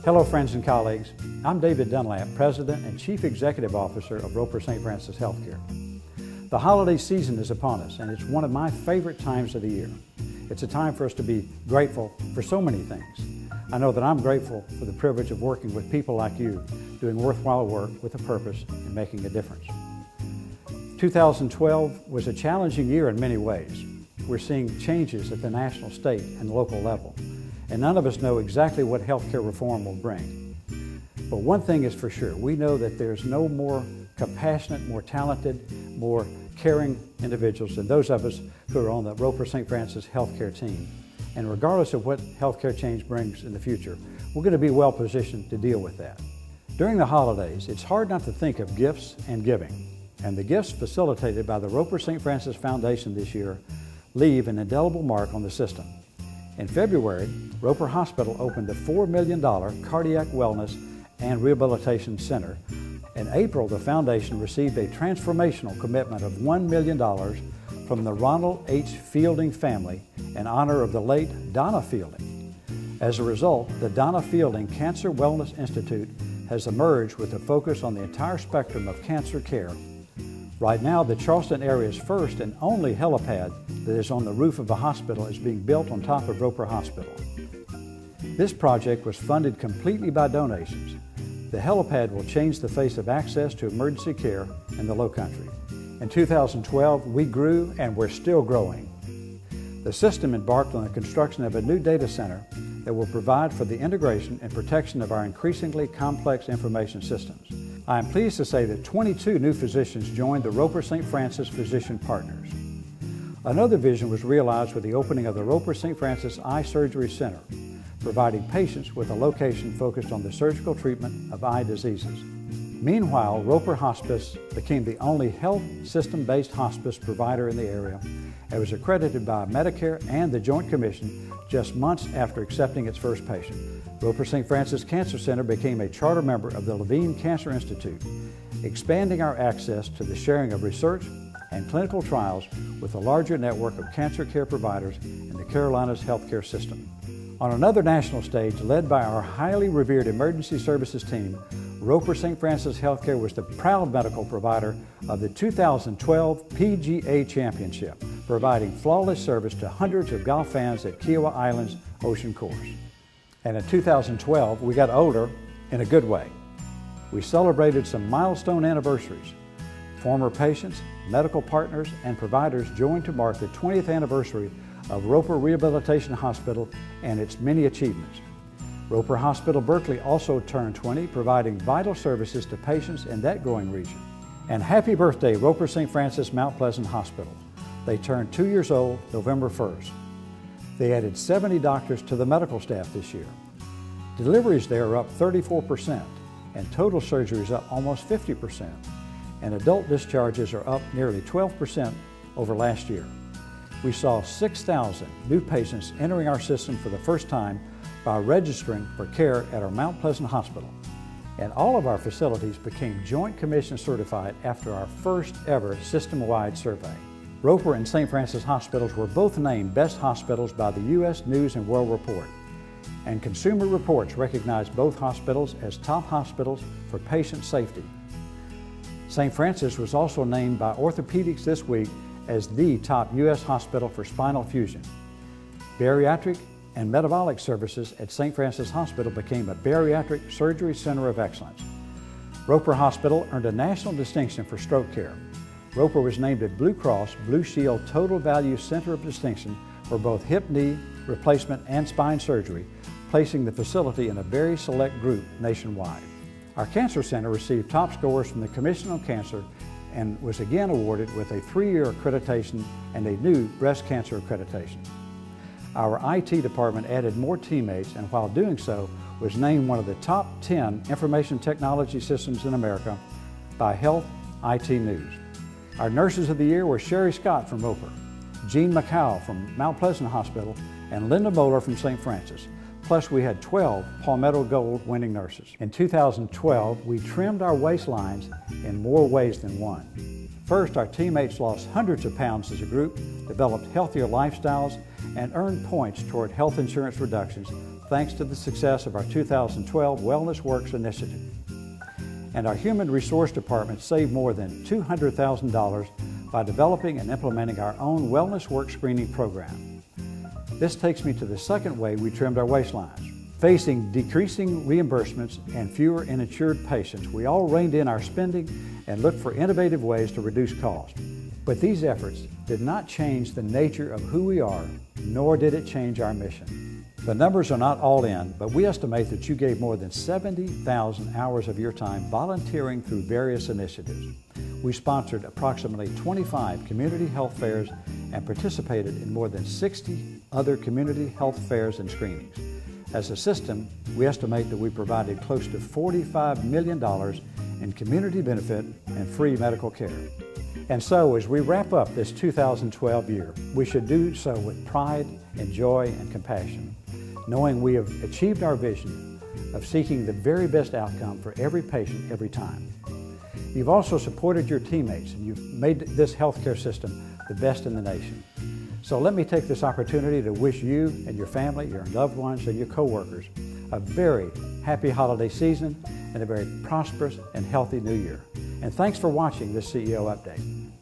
Hello friends and colleagues, I'm David Dunlap, President and Chief Executive Officer of Roper St. Francis Healthcare. The holiday season is upon us and it's one of my favorite times of the year. It's a time for us to be grateful for so many things. I know that I'm grateful for the privilege of working with people like you, doing worthwhile work with a purpose and making a difference. 2012 was a challenging year in many ways. We're seeing changes at the national, state, and local level, and none of us know exactly what healthcare reform will bring. But one thing is for sure, we know that there's no more compassionate, more talented, more caring individuals than those of us who are on the Roper St. Francis Healthcare team. And regardless of what healthcare change brings in the future, we're going to be well positioned to deal with that. During the holidays, it's hard not to think of gifts and giving. And the gifts facilitated by the Roper St. Francis Foundation this year leave an indelible mark on the system. In February, Roper Hospital opened a $4 million Cardiac Wellness and Rehabilitation Center. In April, the foundation received a transformational commitment of $1 million from the Ronald H. Fielding family in honor of the late Donna Fielding. As a result, the Donna Fielding Cancer Wellness Institute has emerged with a focus on the entire spectrum of cancer care. Right now, the Charleston area's first and only helipad that is on the roof of a hospital is being built on top of Roper Hospital. This project was funded completely by donations. The helipad will change the face of access to emergency care in the Lowcountry. In 2012, we grew and we're still growing. The system embarked on the construction of a new data center that will provide for the integration and protection of our increasingly complex information systems. I am pleased to say that 22 new physicians joined the Roper St. Francis Physician Partners. Another vision was realized with the opening of the Roper St. Francis Eye Surgery Center, providing patients with a location focused on the surgical treatment of eye diseases. Meanwhile, Roper Hospice became the only health system-based hospice provider in the area and was accredited by Medicare and the Joint Commission just months after accepting its first patient. Roper St. Francis Cancer Center became a charter member of the Levine Cancer Institute, expanding our access to the sharing of research and clinical trials with a larger network of cancer care providers in the Carolinas healthcare system. On another national stage, led by our highly revered emergency services team, Roper St. Francis Healthcare was the proud medical provider of the 2012 PGA Championship, providing flawless service to hundreds of golf fans at Kiowa Island's Ocean Course. And in 2012, we got older in a good way. We celebrated some milestone anniversaries. Former patients, medical partners, and providers joined to mark the 20th anniversary of Roper Rehabilitation Hospital and its many achievements. Roper Hospital Berkeley also turned 20, providing vital services to patients in that growing region. And happy birthday, Roper St. Francis Mount Pleasant Hospital. They turned 2 years old November 1st. They added 70 doctors to the medical staff this year. Deliveries there are up 34%, and total surgeries up almost 50%, and adult discharges are up nearly 12% over last year. We saw 6,000 new patients entering our system for the first time by registering for care at our Mount Pleasant Hospital. And all of our facilities became Joint Commission certified after our first ever system-wide survey. Roper and St. Francis Hospitals were both named Best Hospitals by the U.S. News and World Report. And Consumer Reports recognized both hospitals as top hospitals for patient safety. St. Francis was also named by Orthopedics This Week as the top U.S. hospital for spinal fusion. Bariatric and metabolic services at St. Francis Hospital became a Bariatric Surgery Center of Excellence. Roper Hospital earned a national distinction for stroke care. Roper was named a Blue Cross Blue Shield Total Value Center of Distinction for both hip, knee replacement and spine surgery, placing the facility in a very select group nationwide. Our Cancer Center received top scores from the Commission on Cancer and was again awarded with a 3-year accreditation and a new breast cancer accreditation. Our IT department added more teammates and while doing so was named one of the top 10 information technology systems in America by Health IT News. Our Nurses of the Year were Sherry Scott from Roper, Jean McCow from Mount Pleasant Hospital, and Linda Moeller from St. Francis. Plus, we had 12 Palmetto Gold winning nurses. In 2012, we trimmed our waistlines in more ways than one. First, our teammates lost hundreds of pounds as a group, developed healthier lifestyles, and earned points toward health insurance reductions thanks to the success of our 2012 Wellness Works initiative. And our Human Resource Department saved more than $200,000 by developing and implementing our own Wellness Works screening program. This takes me to the second way we trimmed our waistlines. Facing decreasing reimbursements and fewer uninsured patients, we all reined in our spending and looked for innovative ways to reduce costs. But these efforts did not change the nature of who we are, nor did it change our mission. The numbers are not all in, but we estimate that you gave more than 70,000 hours of your time volunteering through various initiatives. We sponsored approximately 25 community health fairs and participated in more than 60 other community health fairs and screenings. As a system, we estimate that we provided close to $45 million in community benefit and free medical care. And so, as we wrap up this 2012 year, we should do so with pride and joy and compassion, knowing we have achieved our vision of seeking the very best outcome for every patient every time. You've also supported your teammates, and you've made this healthcare system the best in the nation. So let me take this opportunity to wish you and your family, your loved ones, and your coworkers a very happy holiday season and a very prosperous and healthy new year. And thanks for watching this CEO Update.